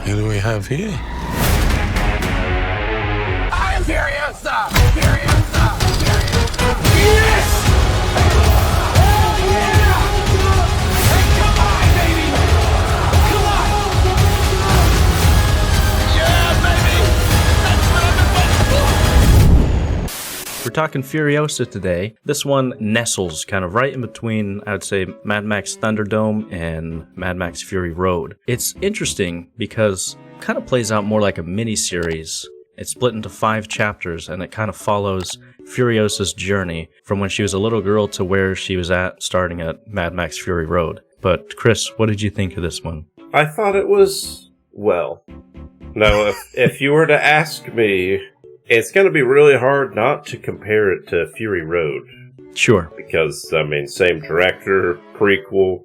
Who do we have here? I am Furiosa! Furiosa! Furiosa! Yes! Hell yeah! Hey, come on, baby! Come on! Yeah, baby! That's what I've been waiting for! We're talking Furiosa today. This one nestles kind of right in between, I would say, Mad Max Thunderdome and Mad Max Fury Road. It's interesting because it kind of plays out more like a mini-series. It's split into 5 chapters, and it kind of follows Furiosa's journey from when she was a little girl to where she was at starting at Mad Max Fury Road. But Chris, what did you think of this one? I thought it was, well, now if you were to ask me, it's going to be really hard not to compare it to Fury Road. Sure. Because, I mean, same director, prequel,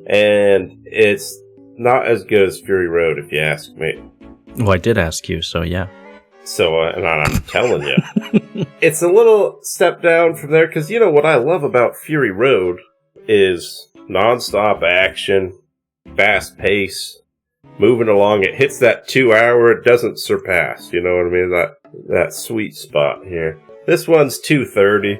and it's not as good as Fury Road, if you ask me. Well, I did ask you, so yeah. So, and I'm telling you. It's a little step down from there, because, you know, what I love about Fury Road is nonstop action, fast pace, moving along. It hits that 2 hour, it doesn't surpass, you know what I mean? That sweet spot here. This one's 2:30.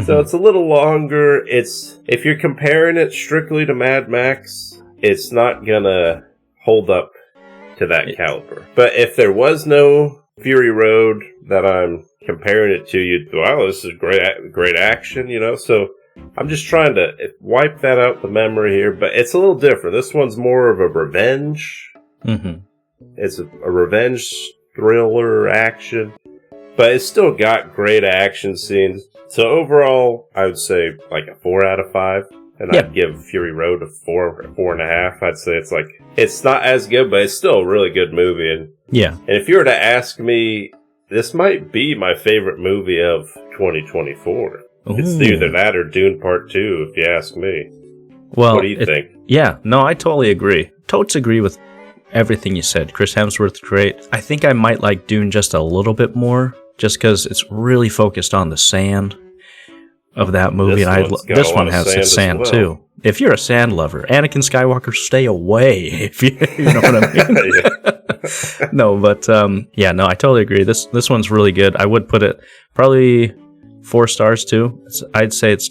So it's a little longer. If you're comparing it strictly to Mad Max, it's not gonna hold up to that caliber. But if there was no Fury Road that I'm comparing it to, you'd go, wow, this is great action, you know? So I'm just trying to wipe that out the memory here, but it's a little different. This one's more of a revenge. It's a revenge thriller action, but it's still got great action scenes. So overall, I would say like a 4 out of 5, and I'd give Fury Road a 4.5. I'd say it's not as good, but it's still a really good movie. And if you were to ask me, this might be my favorite movie of 2024. Ooh. It's either that or Dune Part 2, if you ask me. Well, what do you think? Yeah, no, I totally agree. Totes agree with everything you said. Chris Hemsworth's great. I think I might like Dune just a little bit more, just because it's really focused on the sand of that movie. This one has sand well, too. If you're a sand lover, Anakin Skywalker, stay away. If you know what I mean. No, but I totally agree. This one's really good. I would put it probably 4 stars too. I'd say it's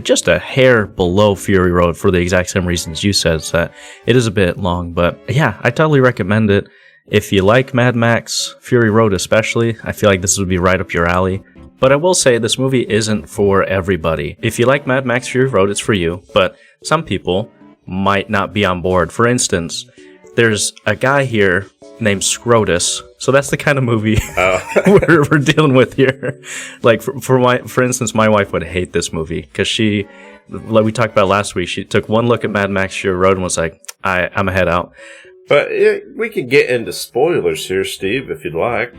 just a hair below Fury Road for the exact same reasons you said. So it is a bit long, but yeah, I totally recommend it. If you like Mad Max, Fury Road especially, I feel like this would be right up your alley. But I will say this movie isn't for everybody. If you like Mad Max Fury Road, it's for you, but some people might not be on board. For instance, there's a guy here named Scrotus, so that's the kind of movie we're dealing with here. Like, for instance, my wife would hate this movie, because she, like we talked about last week, she took one look at Mad Max Fury Road and was like, I'm a head out. But we can get into spoilers here, Steve, if you'd like.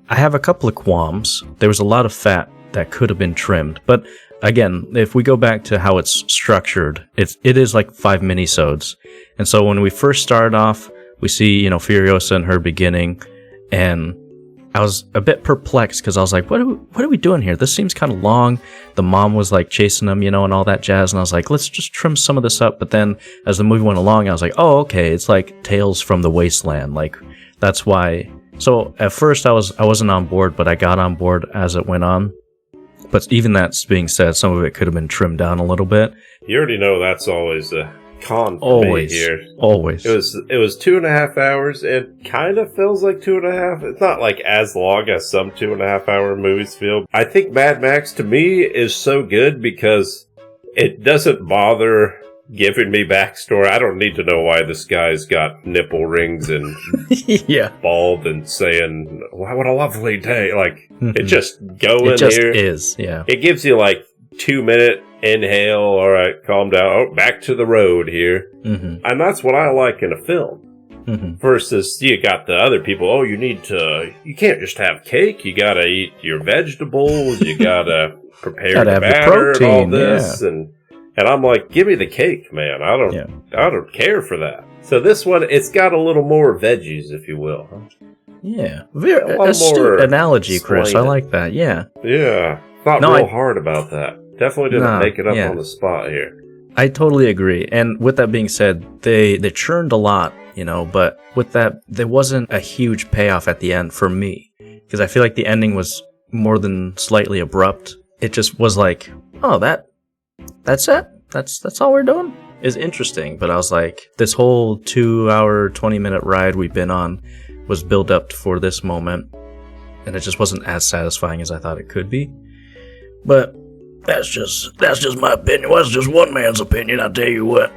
I have a couple of qualms. There was a lot of fat that could have been trimmed. But again, if we go back to how it's structured, it is like 5 minisodes. And so when we first start off, we see, Furiosa in her beginning, and I was a bit perplexed because I was like, what are we doing here? This seems kind of long. The mom was like chasing them, and all that jazz. And I was like, let's just trim some of this up. But then as the movie went along, I was like, oh, okay. It's like Tales from the Wasteland. Like, that's why. So at first I wasn't on board, but I got on board as it went on. But even that being said, some of it could have been trimmed down a little bit. You already know that's always a con for me here. Always. It was 2.5 hours. It kind of feels like 2.5. It's not like as long as some 2.5 hour movies feel. I think Mad Max to me is so good because it doesn't bother giving me backstory. I don't need to know why this guy's got nipple rings and bald and saying, wow, what a lovely day. Like, it just go in here. It just is, yeah. It gives you like 2-minute inhale, all right, calm down, oh, back to the road here. And that's what I like in a film. Versus you got the other people, you can't just have cake, you gotta eat your vegetables, you gotta prepare the batter and all this, and I'm like, give me the cake, man. I don't care for that. So this one, it's got a little more veggies, if you will. Yeah, very astute analogy, Chris. I like that. Yeah. Thought real hard about that. Definitely didn't make it up on the spot here. I totally agree. And with that being said, they churned a lot you know, but with that, there wasn't a huge payoff at the end for me, because I feel like the ending was more than slightly abrupt. It just was like, oh, that's it? That's all we're doing? Is interesting, but I was like, this whole 2-hour, 20-minute ride we've been on was built up for this moment, and it just wasn't as satisfying as I thought it could be. But that's just my opinion. Well, that's just one man's opinion, I'll tell you what.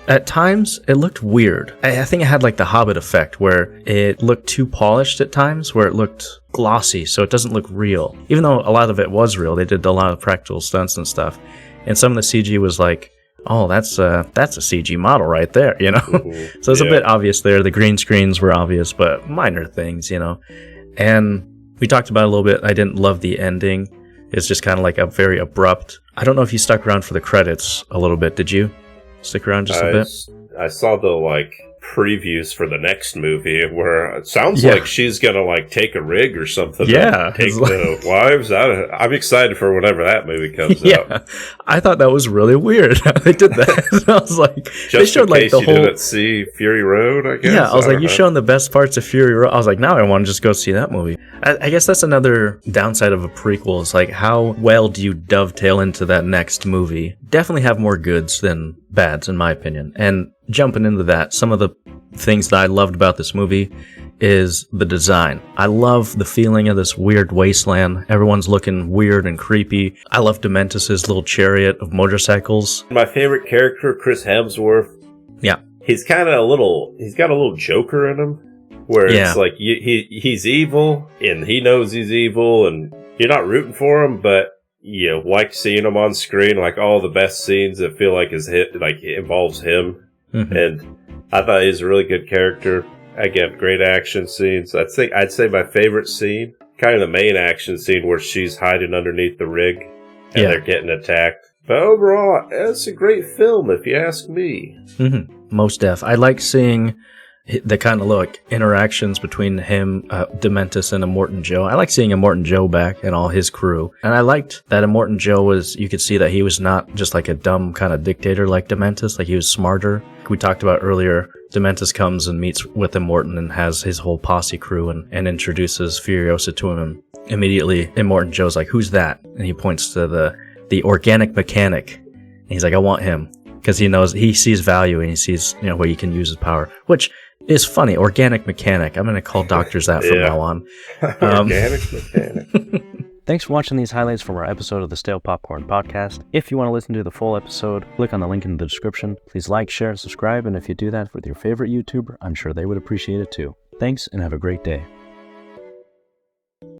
At times, it looked weird. I think it had like the Hobbit effect, where it looked too polished at times, where it looked glossy, so it doesn't look real. Even though a lot of it was real, they did a lot of practical stunts and stuff. And some of the CG was like, oh, that's a CG model right there, you know? Mm-hmm. So it's a bit obvious there. The green screens were obvious, but minor things, you know? And we talked about it a little bit. I didn't love the ending. It's just kind of like a very abrupt. I don't know if you stuck around for the credits a little bit. Did you stick around just a bit? I saw the previews for the next movie where it sounds like she's gonna take a rig or something. Yeah, take the wives out of it. I'm excited for whenever that movie comes out. I thought that was really weird how they did that. I was like, just they showed in case you didn't see Fury Road, I guess. Yeah, I was like, you showing the best parts of Fury Road. I was like, now I want to just go see that movie. I guess that's another downside of a prequel, is like, how well do you dovetail into that next movie? Definitely have more goods than bads, in my opinion. And jumping into that, some of the things that I loved about this movie is the design. I love the feeling of this weird wasteland. Everyone's looking weird and creepy. I love Dementus' little chariot of motorcycles. My favorite character, Chris Hemsworth. Yeah. He's kind of he's got a little Joker in him, where it's like he's evil, and he knows he's evil, and you're not rooting for him, but you like seeing him on screen. Like all the best scenes that feel like it involves him. Mm-hmm. And I thought he was a really good character. Again, great action scenes. I'd say my favorite scene, kind of the main action scene where she's hiding underneath the rig and they're getting attacked. But overall, it's a great film, if you ask me. Mm-hmm. Most def. I like seeing the kind of interactions between him, Dementus, and Immortan Joe. I like seeing Immortan Joe back and all his crew. And I liked that Immortan Joe you could see that he was not just like a dumb kind of dictator like Dementus, like he was smarter. We talked about earlier, Dementus comes and meets with Immortan and has his whole posse crew and introduces Furiosa to him. And immediately, Immortan Joe's like, who's that? And he points to the organic mechanic. And he's like, I want him. Because he sees value and he sees, where he can use his power. Which is funny. Organic mechanic. I'm going to call doctors that from now on. Organic mechanic. Thanks for watching these highlights from our episode of the Stale Popcorn Podcast. If you want to listen to the full episode, click on the link in the description. Please like, share, and subscribe. And if you do that with your favorite YouTuber, I'm sure they would appreciate it too. Thanks, and have a great day.